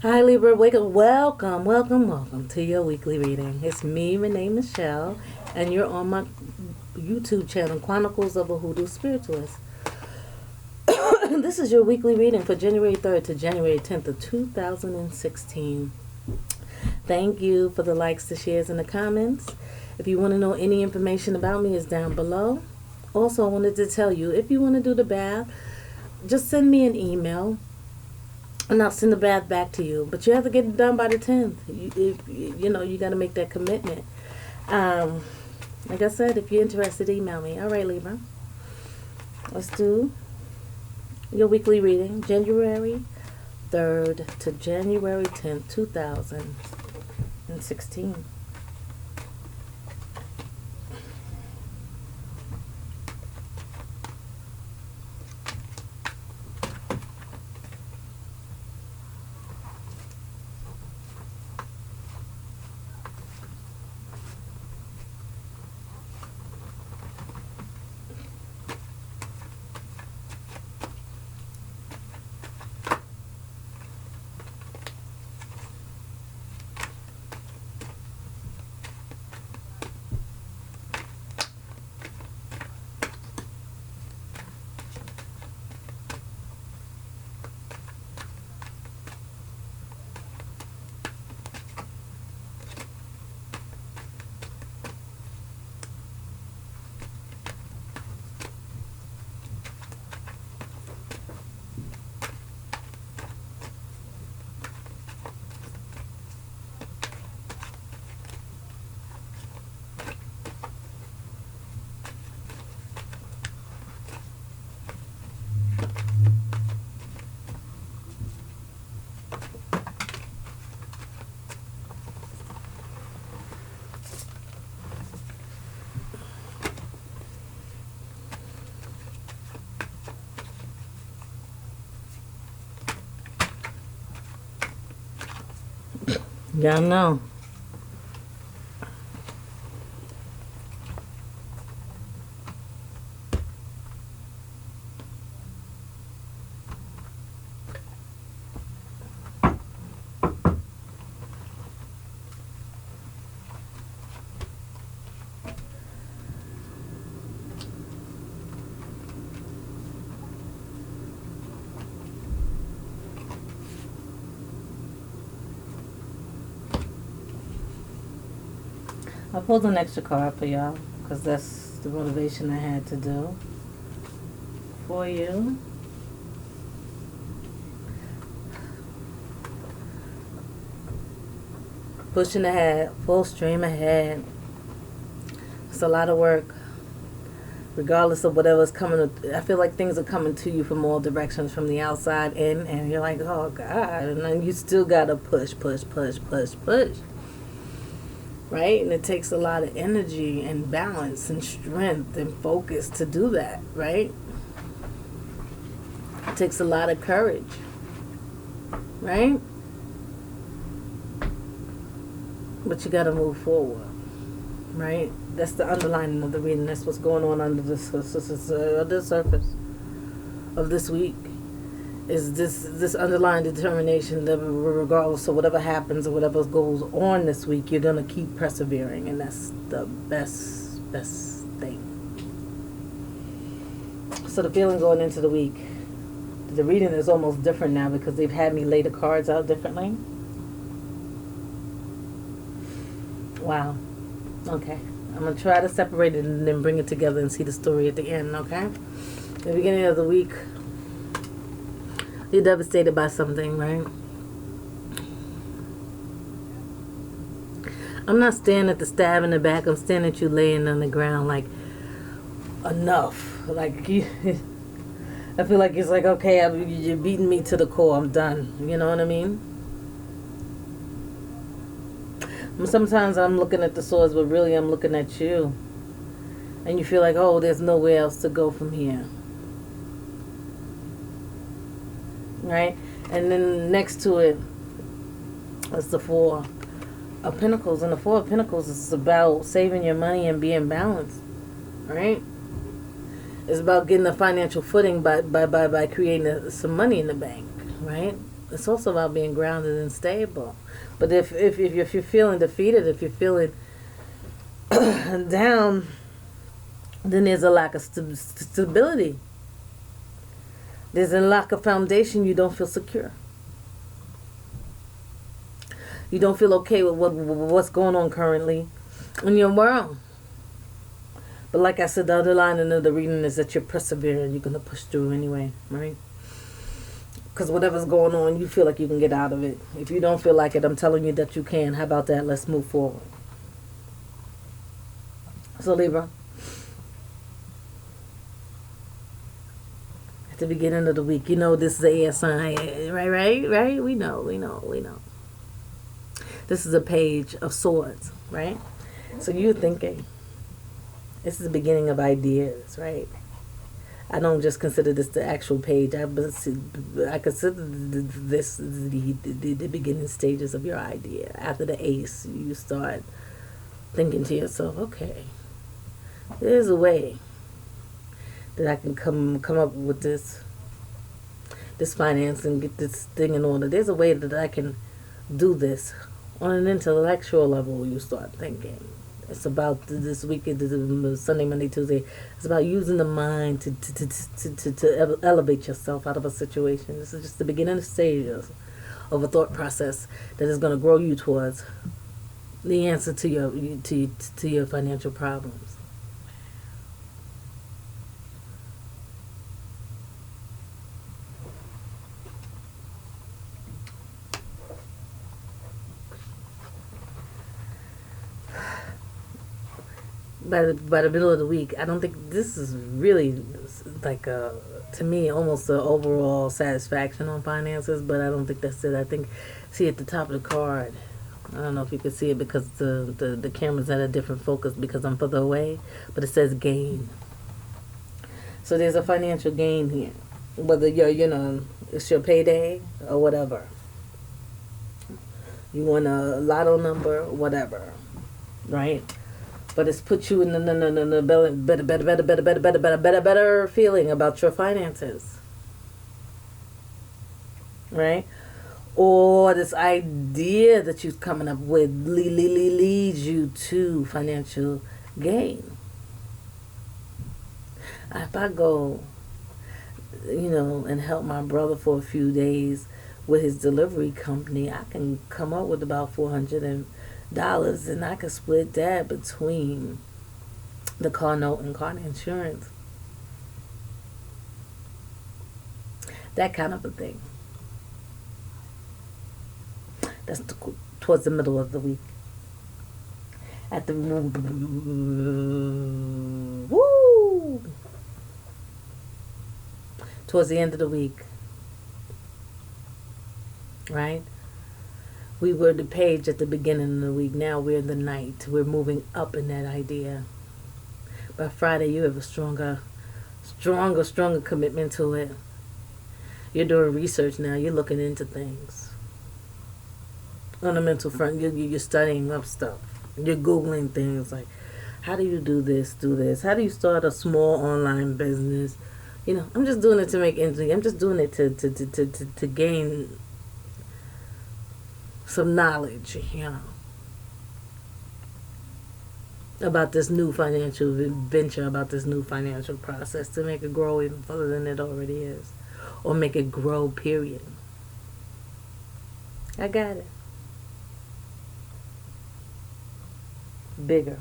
Hi Libra, wake up. Welcome to your weekly reading. It's me, Renee Michelle, and you're on my YouTube channel, Chronicles of a Hoodoo Spiritualist. This is your weekly reading for January 3rd to January 10th of 2016. Thank you for the likes, the shares, and the comments. If you want to know any information about me, it's down below. Also, I wanted to tell you, if you want to do the bath, just send me an email and I'll send the bath back to you. But you have to get it done by the 10th. You got to make that commitment. Like I said, if you're interested, email me. All right, Libra. Let's do your weekly reading, January 3rd to January 10th, 2016. Y'all know. I pulled an extra card for y'all because that's the motivation I had to do for you. Pushing ahead, full stream ahead. It's a lot of work, regardless of whatever's coming. I feel like things are coming to you from all directions, from the outside in, and you're like, oh God, and then you still gotta push. Right? And it takes a lot of energy and balance and strength and focus to do that, right? It takes a lot of courage, right? But you got to move forward, right? That's the underlining of the reading. That's what's going on under the surface of this week. Is this underlying determination that regardless of whatever happens or whatever goes on this week, you're going to keep persevering, and that's the best thing. So the feeling going into the week, the reading is almost different now because they've had me lay the cards out differently. Wow. Okay. I'm going to try to separate it and then bring it together and see the story at the end, okay? The beginning of the week, you're devastated by something, right? I'm not staring at the stab in the back. I'm staring at you laying on the ground like, enough. Like, you, I feel like it's like, okay, you're beating me to the core. I'm done. You know what I mean? Sometimes I'm looking at the swords, but really I'm looking at you. And you feel like, oh, there's nowhere else to go from here. Right? And then next to it is the Four of Pentacles. And the Four of Pentacles is about saving your money and being balanced. Right? It's about getting a financial footing by creating some money in the bank. Right? It's also about being grounded and stable. But if you're feeling defeated, if you're feeling down, then there's a lack of stability. There's a lack of foundation. You don't feel secure. You don't feel okay with what's going on currently in your world. But like I said, the underlying of the reading is that you're persevering. You're going to push through anyway, right? Because whatever's going on, you feel like you can get out of it. If you don't feel like it, I'm telling you that you can. How about that? Let's move forward. So Libra, at the beginning of the week, you know this is a air sign, right? We know. This is a page of swords, right? So you're thinking, this is the beginning of ideas, right? I don't just consider this the actual page. I consider this the beginning stages of your idea. After the ace, you start thinking to yourself, okay, there's a way that I can come up with this finance and get this thing in order. There's a way that I can do this on an intellectual level. You start thinking. It's about this weekend, Sunday, Monday, Tuesday. It's about using the mind to elevate yourself out of a situation. This is just the beginning stages of a thought process that is going to grow you towards the answer to your financial problems. By the middle of the week, I don't think this is really like to me almost an overall satisfaction on finances, but I don't think that's it. I think, see at the top of the card, I don't know if you can see it because the camera's at a different focus because I'm further away, but it says gain. So there's a financial gain here, whether it's your payday or whatever. You want a lotto number, whatever, right? But it's put you in the better feeling about your finances, right? Or this idea that you're coming up with leads you to financial gain. If I go, and help my brother for a few days with his delivery company, I can come up with about $400 and I can split that between the car note and car insurance. That kind of a thing. That's towards the middle of the week. At the towards the end of the week, right? We were the page at the beginning of the week. Now we're in the night. We're moving up in that idea. By Friday, you have a stronger commitment to it. You're doing research now. You're looking into things. On the mental front, you're studying up stuff. You're Googling things like, how do you do this? How do you start a small online business? I'm just doing it to make ends meet. I'm just doing it to gain some knowledge, about this new financial venture, about this new financial process, to make it grow even further than it already is, or make it grow, period. I got it. Bigger.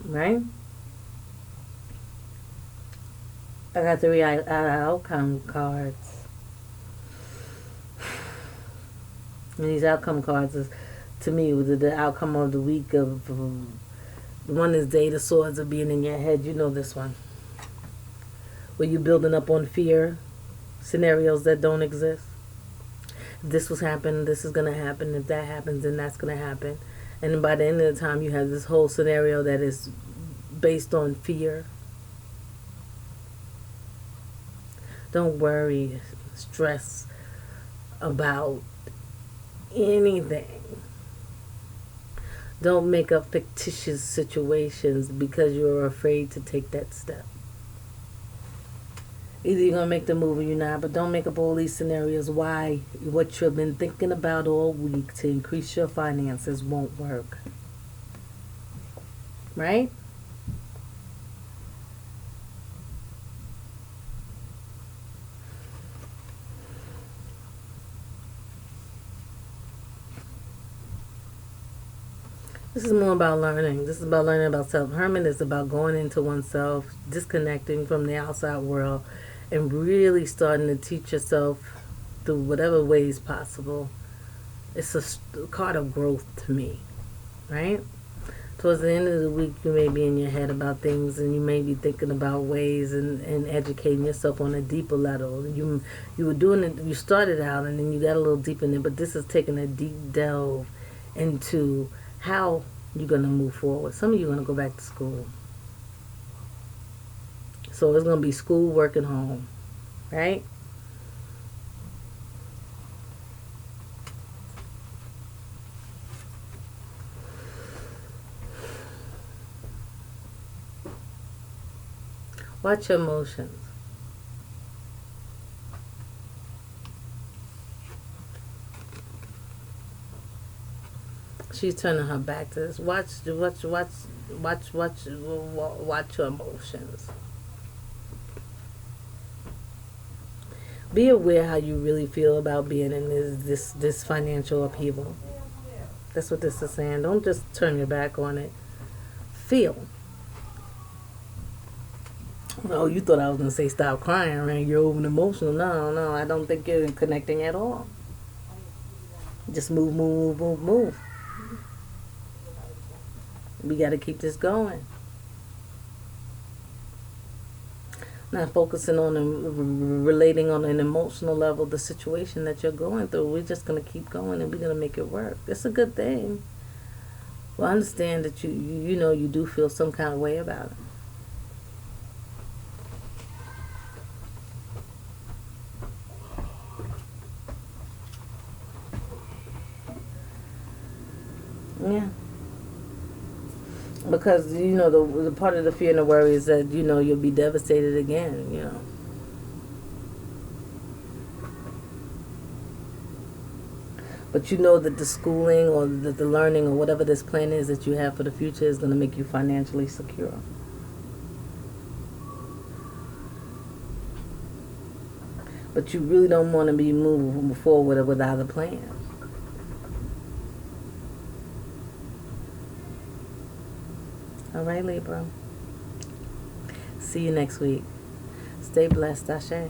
Right? I got 3 outcome cards. And these outcome cards is, to me, the outcome of the week of one is Eight of Swords of being in your head. You know this one. Where you're building up on fear, scenarios that don't exist. If this was happening, this is going to happen. If that happens, then that's going to happen. And then by the end of the time, you have this whole scenario that is based on fear. Don't worry, stress about anything. Don't make up fictitious situations because you're afraid to take that step. Either you're gonna make the move or you're not, but don't make up all these scenarios why what you've been thinking about all week to increase your finances won't work. Right? This is more about learning. This is about learning about self. Hermit is about going into oneself, disconnecting from the outside world, and really starting to teach yourself through whatever ways possible. It's a card of growth to me, right? Towards the end of the week, you may be in your head about things, and you may be thinking about ways and educating yourself on a deeper level. You were doing it. You started out, and then you got a little deep in it. But this is taking a deep delve into how you're gonna move forward. Some of you are gonna go back to school, so it's gonna be school, work, and home, right? Watch your emotions. She's turning her back to this. Watch your emotions. Be aware how you really feel about being in this financial upheaval. That's what this is saying. Don't just turn your back on it. Feel. Oh, you thought I was gonna say stop crying, right? You're over emotional. No, no, I don't think you're connecting at all. Just move, move, move, move, move. We got to keep this going. Not focusing on relating on an emotional level the situation that you're going through. We're just gonna keep going and we're gonna make it work. It's a good thing. Well, I understand that you know you do feel some kind of way about it. Yeah. Because the part of the fear and the worry is that you'll be devastated again. But you know that the schooling or the learning or whatever this plan is that you have for the future is going to make you financially secure. But you really don't want to be moving forward without a plan. All right, Libra. See you next week. Stay blessed, Ashe.